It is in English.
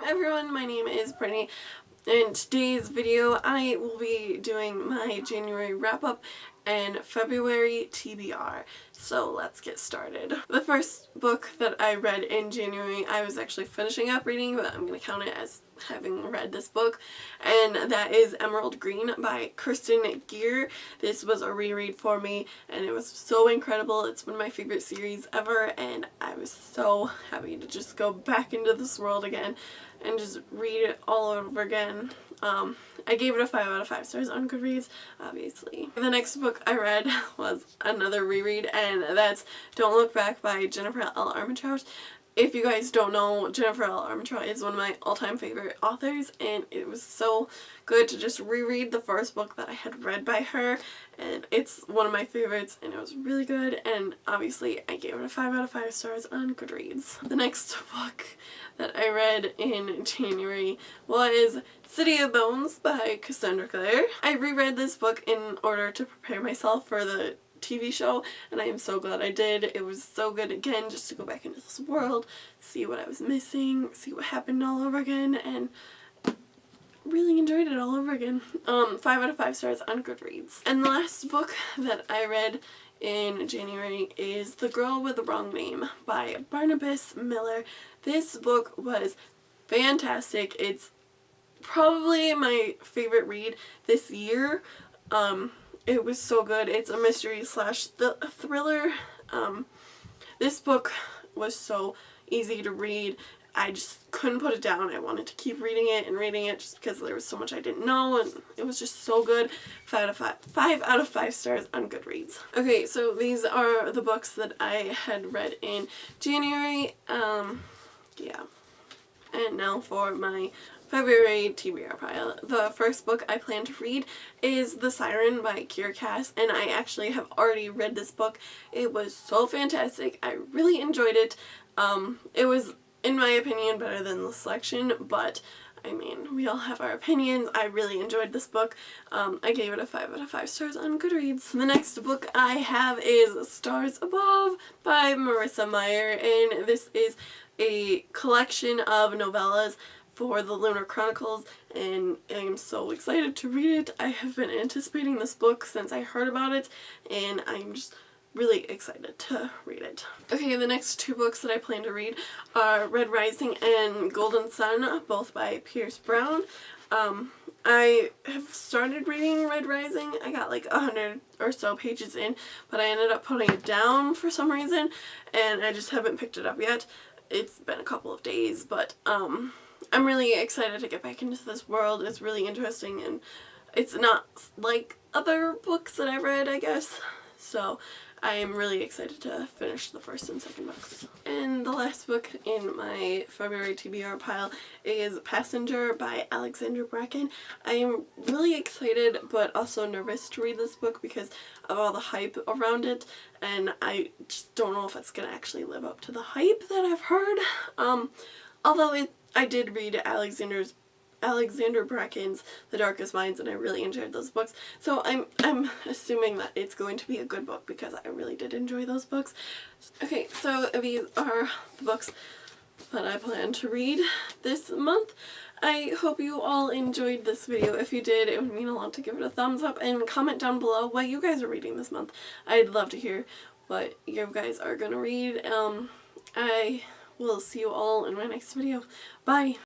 everyone, my name is Brittany. In today's video I will be doing my January wrap-up and February TBR. So let's get started. The first book that I read in January I was actually finishing up reading, but I'm going to count it as having read this book, and that is Emerald Green by Kirsten Gier. This was a reread for me and it was so incredible. It's one of my favorite series ever and I was so happy to just go back into this world again and just read it all over again. I gave it a 5 out of 5 stars on Goodreads, obviously. The next book I read was another reread, and that's Don't Look Back by Jennifer L. Armentrout. If you guys don't know, Jennifer L. Armentrout is one of my all-time favorite authors, and it was so good to just reread the first book that I had read by her, and it's one of my favorites, and it was really good, and obviously I gave it a 5 out of 5 stars on Goodreads. The next book that I read in January was City of Bones by Cassandra Clare. I reread this book in order to prepare myself for the TV show, and I am so glad I did. It was so good again just to go back into this world, see what I was missing, see what happened all over again, and really enjoyed it all over again. 5 out of 5 stars on Goodreads. And the last book that I read in January is The Girl with the Wrong Name by Barnabas Miller. This book was fantastic. It's probably my favorite read this year. It was so good. It's a mystery slash thriller. This book was so easy to read. I just couldn't put it down. I wanted to keep reading it just because there was so much I didn't know, and it was just so good. 5 out of 5 stars on Goodreads. Okay, so these are the books that I had read in January. Yeah. And now for my February TBR pile. The first book I plan to read is The Siren by Kiera Cass, and I actually have already read this book. It was so fantastic. I really enjoyed it. It was, in my opinion, better than The Selection, but I mean, we all have our opinions. I really enjoyed this book. I gave it a 5 out of 5 stars on Goodreads. The next book I have is Stars Above by Marissa Meyer, and this is a collection of novellas for the Lunar Chronicles, and I'm so excited to read it. I have been anticipating this book since I heard about it, and I'm just really excited to read it. Okay, the next two books that I plan to read are Red Rising and Golden Sun, both by Pierce Brown. I have started reading Red Rising. I got like 100 or so pages in, but I ended up putting it down for some reason, and I just haven't picked it up yet. It's been a couple of days, but I'm really excited to get back into this world. It's really interesting, and it's not like other books that I've read, I guess. So I am really excited to finish the first and second books. And the last book in my February TBR pile is Passenger by Alexandra Bracken. I am really excited but also nervous to read this book because of all the hype around it, and I just don't know if it's going to actually live up to the hype that I've heard. Although I did read Alexandra Bracken's The Darkest Minds, and I really enjoyed those books. So I'm assuming that it's going to be a good book because I really did enjoy those books. Okay, so these are the books that I plan to read this month. I hope you all enjoyed this video. If you did, it would mean a lot to give it a thumbs up and comment down below what you guys are reading this month. I'd love to hear what you guys are going to read. I will see you all in my next video. Bye!